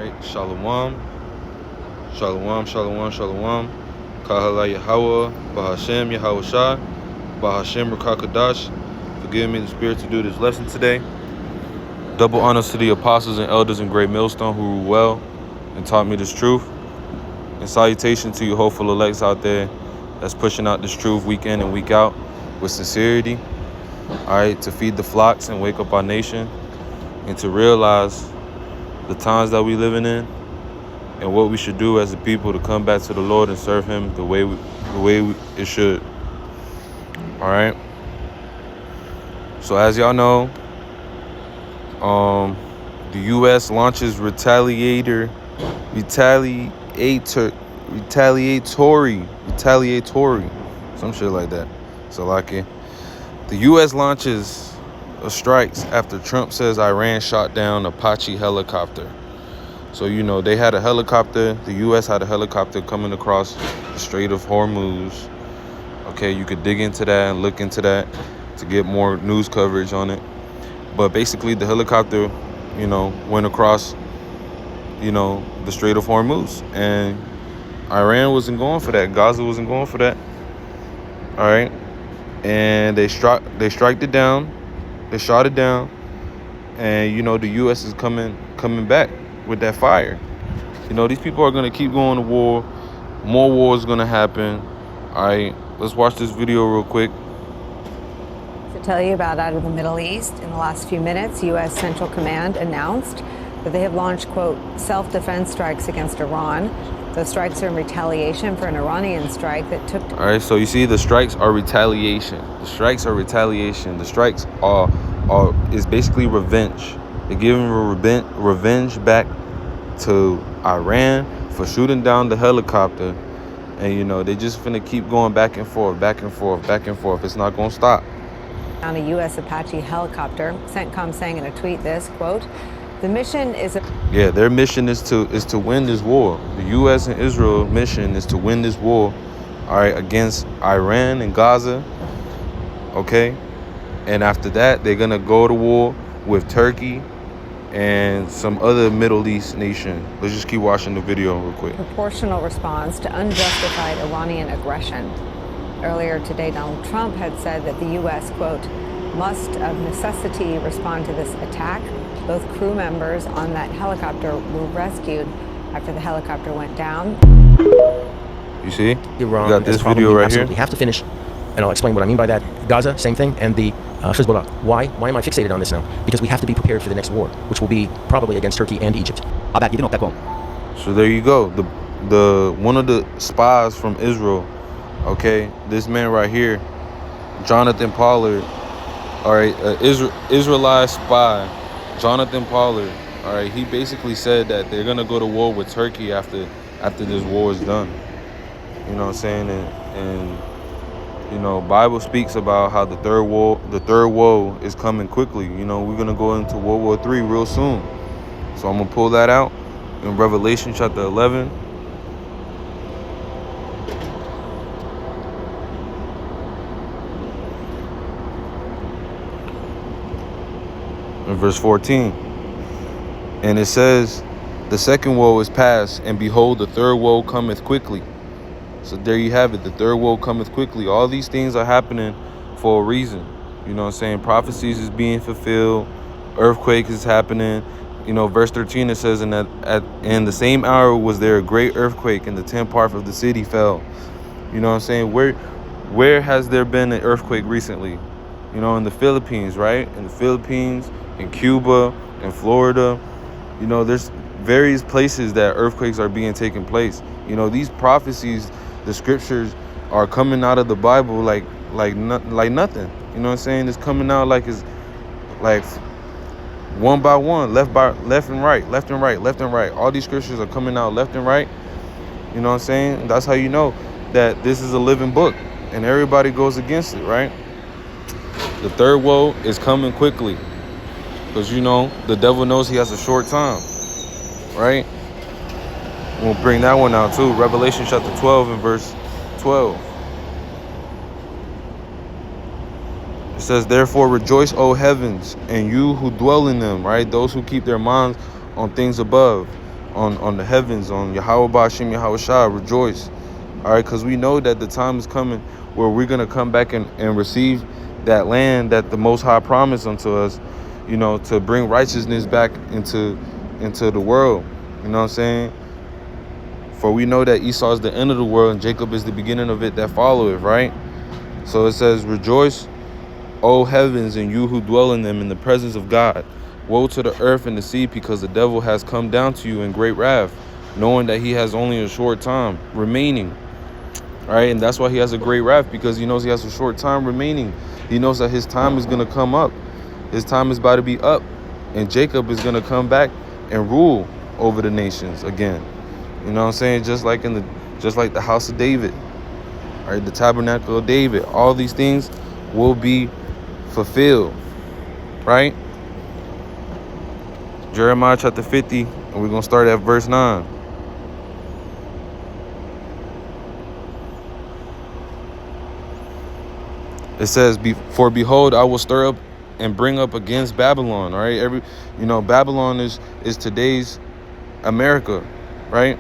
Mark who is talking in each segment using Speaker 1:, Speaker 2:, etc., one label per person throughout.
Speaker 1: right, Shalom. Shalom, shalom, shalom. Kahala Yahweh, Bahashem Yahweh Shah, Bahashem Rakakadash. Forgive me the spirit to do this lesson today. Double honors to the apostles and elders in Great Millstone who rule well and taught me this truth. And salutation to you hopeful elects out there that's pushing out this truth week in and week out with sincerity. All right, to feed the flocks and wake up our nation and to realize the times that we living in and what we should do as a people to come back to the Lord and serve Him the way it should. All right. So as y'all know, the U.S. launches retaliatory, some shit like that. So like it, the U.S. launches strikes after Trump says Iran shot down Apache helicopter. So, you know, they had a helicopter. The U.S. had a helicopter coming across the Strait of Hormuz. Okay, you could dig into that and look into that to get more news coverage on it. But basically, the helicopter, you know, went across, you know, the Strait of Hormuz. And Iran wasn't going for that. Gaza wasn't going for that. All right. And they struck it down. They shot it down. And, you know, the U.S. is coming back with that fire. You know, these people are going to keep going to war. More war is going to happen. All right, let's watch this video real quick.
Speaker 2: To tell you about out of the Middle East, in the last few minutes, U.S. Central Command announced that they have launched, quote, self-defense strikes against Iran. Those strikes are in retaliation for an Iranian strike that took...
Speaker 1: All right, so you see the strikes are retaliation. The strikes are retaliation. The strikes is basically revenge. They're giving revenge back to Iran for shooting down the helicopter. And, you know, they just finna keep going back and forth, back and forth, back and forth. It's not going to stop.
Speaker 2: On a U.S. Apache helicopter, CENTCOM saying in a tweet this, quote, the mission is...
Speaker 1: Yeah, their mission is to win this war. The U.S. and Israel mission is to win this war, all right, against Iran and Gaza, okay? And after that, they're going to go to war with Turkey and some other Middle East nation. Let's just keep watching the video real quick.
Speaker 2: Proportional response to unjustified Iranian aggression. Earlier today, Donald Trump had said that the U.S., quote, must of necessity respond to this attack. Both crew members on that helicopter were rescued after the helicopter went down.
Speaker 1: You see?
Speaker 3: Iran,
Speaker 1: you got this video right here.
Speaker 3: We have to finish, and I'll explain what I mean by that. Gaza, same thing, and the Hezbollah. Why am I fixated on this now? Because we have to be prepared for the next war, which will be probably against Turkey and Egypt.
Speaker 1: So there you go. The one of the spies from Israel, okay, this man right here, Jonathan Pollard, all right, Israelite spy, Jonathan Pollard, all right, he basically said that they're gonna go to war with Turkey after this war is done. You know what I'm saying? And you know, Bible speaks about how the third woe is coming quickly. You know, we're gonna go into World War III real soon. So I'm gonna pull that out in Revelation chapter 11. In verse 14. And it says, the second woe is past, and behold, the third woe cometh quickly. So there you have it. The third woe cometh quickly. All these things are happening for a reason. You know what I'm saying? Prophecies is being fulfilled. Earthquake is happening. You know, verse 13, it says, in the same hour was there a great earthquake, and the 10th part of the city fell. You know what I'm saying? Where has there been an earthquake recently? You know, in the Philippines, right? In the Philippines, in Cuba, in Florida. You know, there's various places that earthquakes are being taken place. You know, these prophecies, the scriptures are coming out of the Bible like nothing. You know what I'm saying? It's coming out like it's like one by one, left and right, left and right, left and right. All these scriptures are coming out left and right. You know what I'm saying? And that's how you know that this is a living book and everybody goes against it, right? The third woe is coming quickly because, you know, the devil knows he has a short time, right? We'll bring that one out too. Revelation chapter 12 and verse 12. It says, therefore rejoice, O heavens, and you who dwell in them, right? Those who keep their minds on things above. on the heavens, on Yahweh Bashim Yahweh Shah, rejoice. All right, because we know that the time is coming where we're going to come back and receive that land that the Most High promised unto us, to bring righteousness back into the world. You know what I'm saying? For we know that Esau is the end of the world and Jacob is the beginning of it that follow it, right? So it says, rejoice, O heavens, and you who dwell in them, in the presence of God. Woe to the earth and the sea, because the devil has come down to you in great wrath, knowing that he has only a short time remaining. All right, and that's why he has a great wrath, because he knows he has a short time remaining. He knows that his time is going to come up. His time is about to be up, and Jacob is going to come back and rule over the nations again. You know what I'm saying? Just like the house of David, all right, the tabernacle of David. All these things will be fulfilled, right? Jeremiah chapter 50, and we're going to start at verse 9. It says, for behold, I will stir up and bring up against Babylon. All right, Babylon is today's America, right?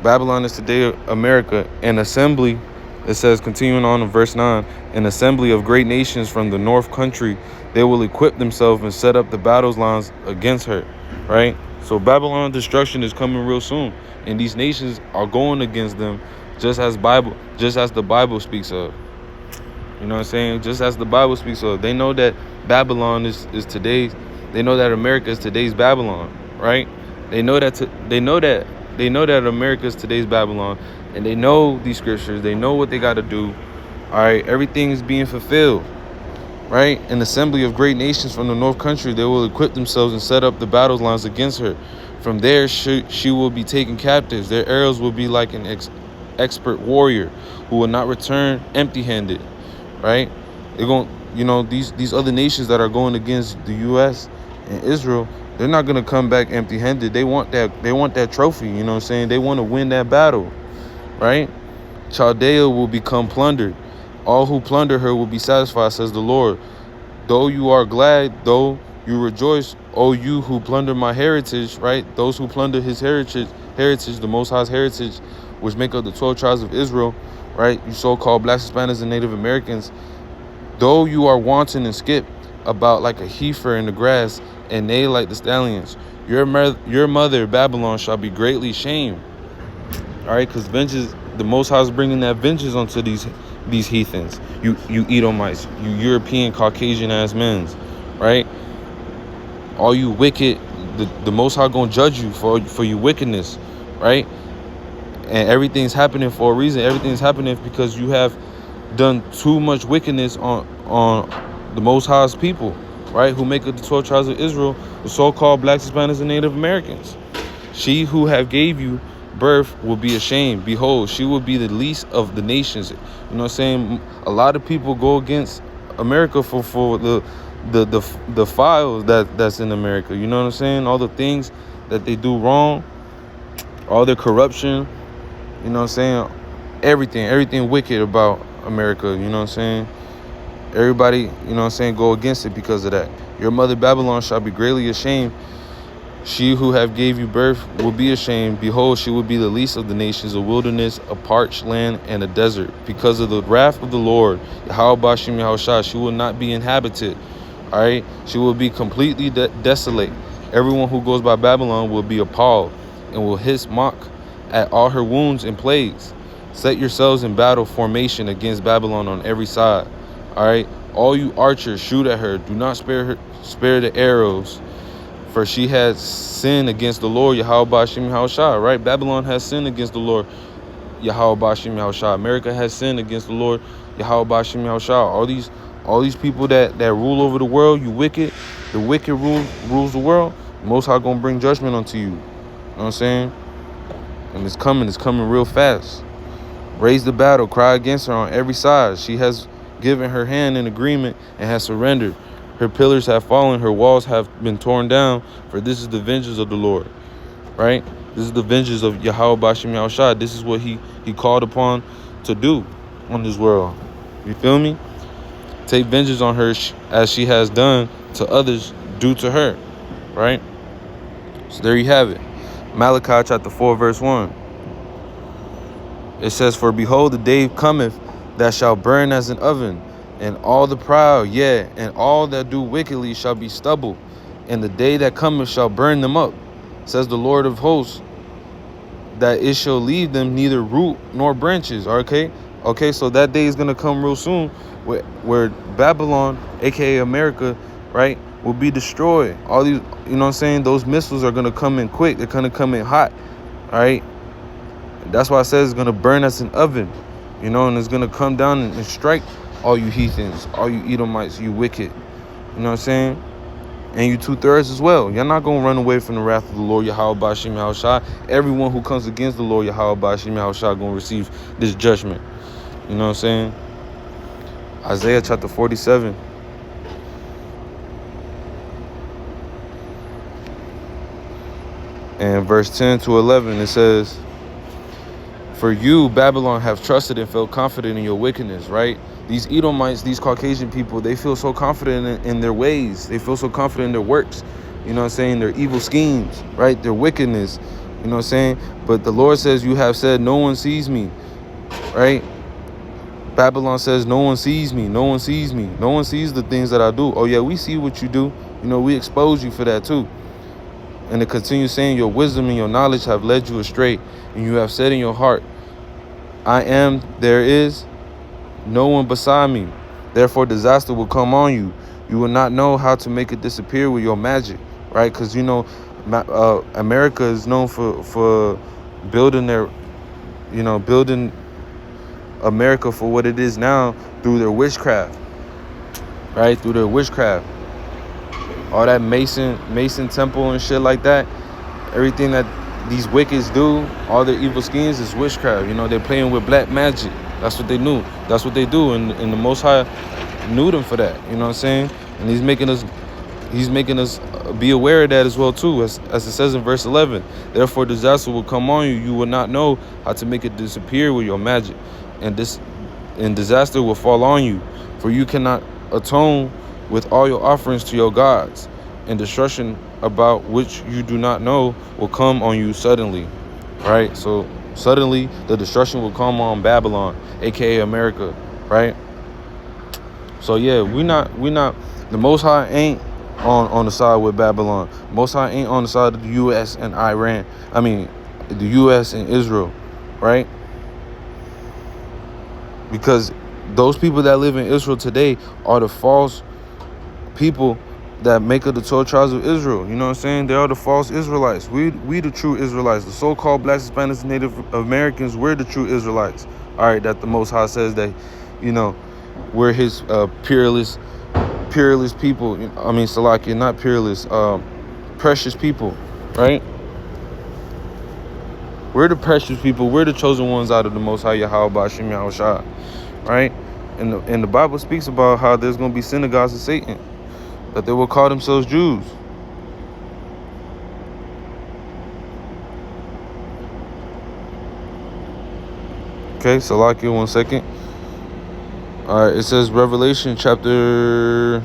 Speaker 1: Babylon is today America. An assembly, it says, continuing on in verse 9, an assembly of great nations from the north country, they will equip themselves and set up the battle lines against her, right? So Babylon destruction is coming real soon, and these nations are going against them, just as the Bible speaks of. You know what I'm saying? Just as the Bible speaks of. They know that Babylon is today's. They know that America is today's Babylon, right? They know that America is today's Babylon, and they know these scriptures. They know what they got to do. All right, everything is being fulfilled, right? An assembly of great nations from the north country, they will equip themselves and set up the battle lines against her. From there, she will be taken captives. Their arrows will be like an expert warrior who will not return empty-handed. Right? They're going, these other nations that are going against the U.S. and Israel, they're not going to come back empty-handed. They want that trophy. You know what I'm saying? They want to win that battle, right? Chaldea will become plundered. All who plunder her will be satisfied, says the Lord. Though you are glad, though you rejoice, O you who plunder my heritage, right? Those who plunder his heritage, the Most High's heritage, which make up the 12 tribes of Israel, right? You so-called blacks, Hispanics, and Native Americans, though you are wanton and skip about like a heifer in the grass and neigh like the stallions, your mother Babylon shall be greatly shamed. All right, because vengeance, the Most High is bringing that vengeance onto these heathens, you Edomites, you European Caucasian ass men's, right? All you wicked, the Most High gonna judge you for your wickedness, right? And everything's happening for a reason. Everything's happening because you have done too much wickedness on the Most High's people, right? Who make up the 12 tribes of Israel, the so-called blacks, Hispanics, and Native Americans. She who have gave you birth will be ashamed. Behold, she will be the least of the nations. You know what I'm saying? A lot of people go against America for the files that's in America. You know what I'm saying? All the things that they do wrong, all their corruption. You know what I'm saying? Everything wicked about America, you know what I'm saying? Everybody, you know what I'm saying, go against it because of that. Your mother Babylon shall be greatly ashamed. She who have gave you birth will be ashamed. Behold, she will be the least of the nations, a wilderness, a parched land, and a desert. Because of the wrath of the Lord, Yahweh Bashim Yahushua, she will not be inhabited. All right? She will be completely desolate. Everyone who goes by Babylon will be appalled and will hiss mock at all her wounds and plagues. Set yourselves in battle formation against Babylon on every side. All right, all you archers, shoot at her. Do not spare the arrows, for she has sinned against the Lord Yahweh Bashim Yahushua. Right, Babylon has sinned against the Lord Yahweh Bashim Yahushua. America has sinned against the Lord Yahweh Bashim Yahushua. All these people that rule over the world, you wicked, the wicked rules the world. Most High gonna bring judgment onto you. You know what I'm saying? And it's coming real fast. Raise the battle, cry against her on every side. She has given her hand in agreement and has surrendered. Her pillars have fallen, her walls have been torn down, for this is the vengeance of the Lord, right? This is the vengeance of Yahweh Bashim Yahushua. This is what he called upon to do on this world. You feel me? Take vengeance on her as she has done to others due to her, right? So there you have it. Malachi chapter 4, verse 1. It says, "For behold, the day cometh that shall burn as an oven, and all the proud, yea, and all that do wickedly shall be stubble, and the day that cometh shall burn them up, says the Lord of hosts, that it shall leave them neither root nor branches." Okay, so that day is going to come real soon where Babylon, aka America, right, will be destroyed. All these, you know what I'm saying, those missiles are going to come in quick. They're going to come in hot, all right? That's why it says it's going to burn as an oven, you know, and it's going to come down and strike all you heathens, all you Edomites, you wicked, you know what I'm saying? And you 2/3 as well. You're not going to run away from the wrath of the Lord Yahweh Bashim Yahushua. Everyone who comes against the Lord Yahweh Bashim Yahushua going to receive this judgment. You know what I'm saying? Isaiah chapter 47. And verse 10 to 11, it says, "For you, Babylon, have trusted and felt confident in your wickedness," right? These Edomites, these Caucasian people, they feel so confident in their ways. They feel so confident in their works. You know what I'm saying? Their evil schemes, right? Their wickedness. You know what I'm saying? But the Lord says, "You have said, no one sees me," right? Babylon says, "No one sees me. No one sees me. No one sees the things that I do." Oh, yeah, we see what you do. You know, we expose you for that too. And it continues saying, "Your wisdom and your knowledge have led you astray. And you have said in your heart, I am, there is no one beside me. Therefore, disaster will come on you. You will not know how to make it disappear with your magic," right? Because, you know, America is known for building their, you know, building America for what it is now through their witchcraft, right? Through their witchcraft. All that Mason temple and shit like that. Everything that these wicked's do, all their evil schemes is witchcraft. You know, they're playing with black magic. That's what they knew. That's what they do. And the Most High knew them for that. You know what I'm saying? And he's making us be aware of that as well too, as it says in verse 11. "Therefore disaster will come on you. You will not know how to make it disappear with your magic. And disaster will fall on you. For you cannot atone with all your offerings to your gods. And destruction about which you do not know will come on you suddenly." Right? So suddenly the destruction will come on Babylon, aka America, right? So yeah, we not the Most High ain't on the side with Babylon. Most High ain't on the side of the US and Iran. I mean, the US and Israel, right? Because those people that live in Israel today are the false people that make up the 12 tribes of Israel. You know what I'm saying? They are the false Israelites. We the true Israelites. The so-called blacks, Hispanics, Native Americans, we're the true Israelites. All right, that the Most High says that, you know, we're his peerless people. I mean, Salakia, not peerless, precious people, right? We're the precious people. We're the chosen ones out of the Most High Yahweh Bashim Yahushua, right? And the Bible speaks about how there's going to be synagogues of Satan, that they will call themselves Jews. Okay, Salakia, 1 second. All right, it says Revelation chapter,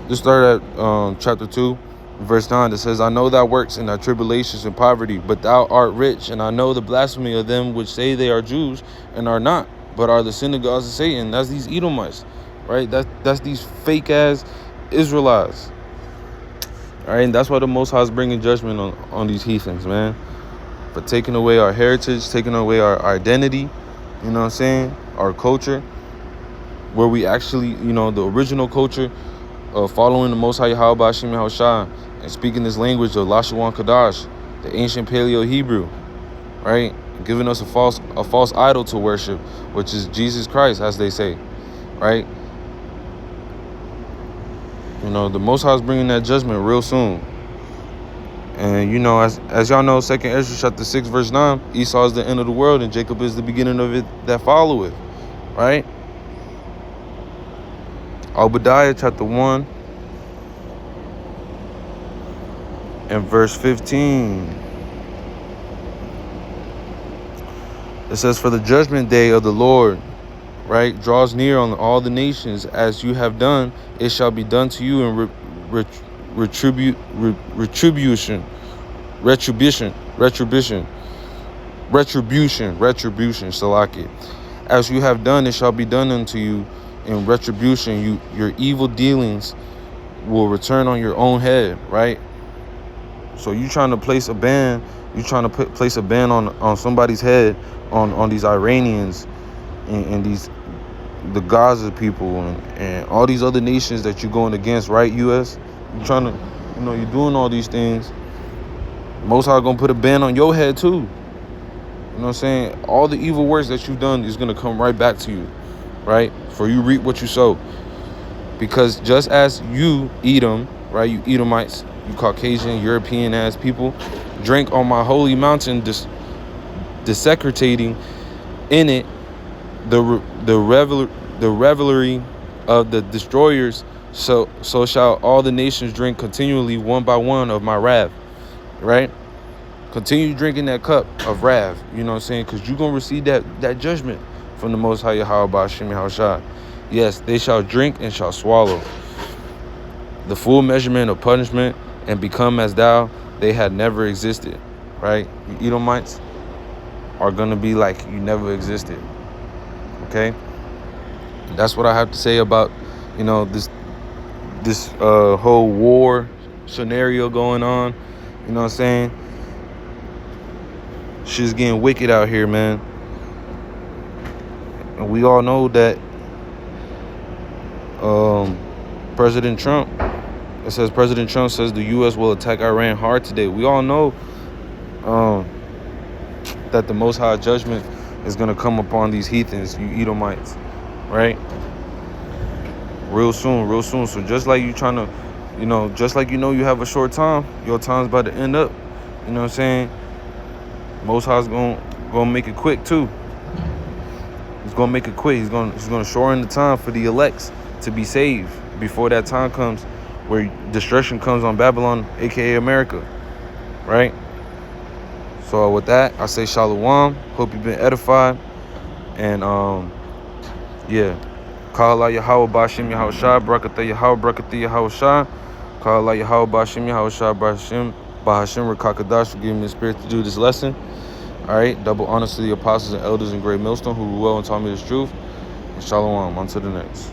Speaker 1: let's start at chapter 2, verse 9. It says, "I know thy works and thy tribulations and poverty, but thou art rich, and I know the blasphemy of them which say they are Jews and are not, but are the synagogues of Satan." That's these Edomites, right? That's these fake ass Israelites. All right, and that's why the Most High is bringing judgment on these heathens, man, for taking away our heritage, taking away our identity, you know what I'm saying, our culture, where we actually, you know, the original culture of following the Most High Yahweh Bashim Yahushua and speaking this language of Lashawan Kadash, the ancient Paleo-Hebrew, right? Giving us a false idol to worship, which is Jesus Christ, as they say, right? You know, the Most High is bringing that judgment real soon. And, you know, as y'all know, 2nd Ezra chapter 6, verse 9, Esau is the end of the world and Jacob is the beginning of it that followeth, right? Obadiah chapter 1 and verse 15. It says, "For the judgment day of the Lord," right, "draws near on all the nations. As you have done, it shall be done to you in retribution. retribution, Salaki. As you have done, it shall be done unto you in retribution. Your evil dealings will return on your own head, right? So you trying to place a ban, place a ban on somebody's head, on these Iranians and the Gaza people and all these other nations that you're going against, right, U.S.? You're trying to, you're doing all these things. Most High gonna put a ban on your head too. You know what I'm saying? All the evil works that you've done is gonna come right back to you, right? For you reap what you sow. Because just as you, Edom, right, you Edomites, you Caucasian, European ass people, drink on my holy mountain, desecrating in it the revelry of the destroyers, so shall all the nations drink continually one by one of my wrath, right? Continue drinking that cup of wrath, you know what I'm saying? Because you're going to receive that judgment from the Most High Yahweh Ba'ashem Yahushua. Yes, they shall drink and shall swallow the full measurement of punishment and become as thou they had never existed, right? You Edomites are going to be like you never existed, okay? That's what I have to say about, this whole war scenario going on. You know what I'm saying? Shit's getting wicked out here, man. And we all know that President Trump says the U.S. will attack Iran hard today. We all know that the Most High judgment is going to come upon these heathens, you Edomites, right? Real soon. So just like you trying to, just like you have a short time, your time's about to end up. You know what I'm saying? Most High's gonna make it quick too. He's gonna make it quick. He's gonna shorten the time for the elects to be saved before that time comes, where destruction comes on Babylon, aka America, right? So with that, I say Shalom. Hope you've been edified, and yeah. Call Allah Yahweh Ba'ashem Yahushua, Barakatah Yahweh, Barakatah Yahushua. Call Allah Yahweh Ba'ashem Yahushua, Ba'ashem Rakakadash for giving me the spirit to do this lesson. All right, double honors to the apostles and elders in Great Millstone who well and taught me this truth. And Shalom, on to the next.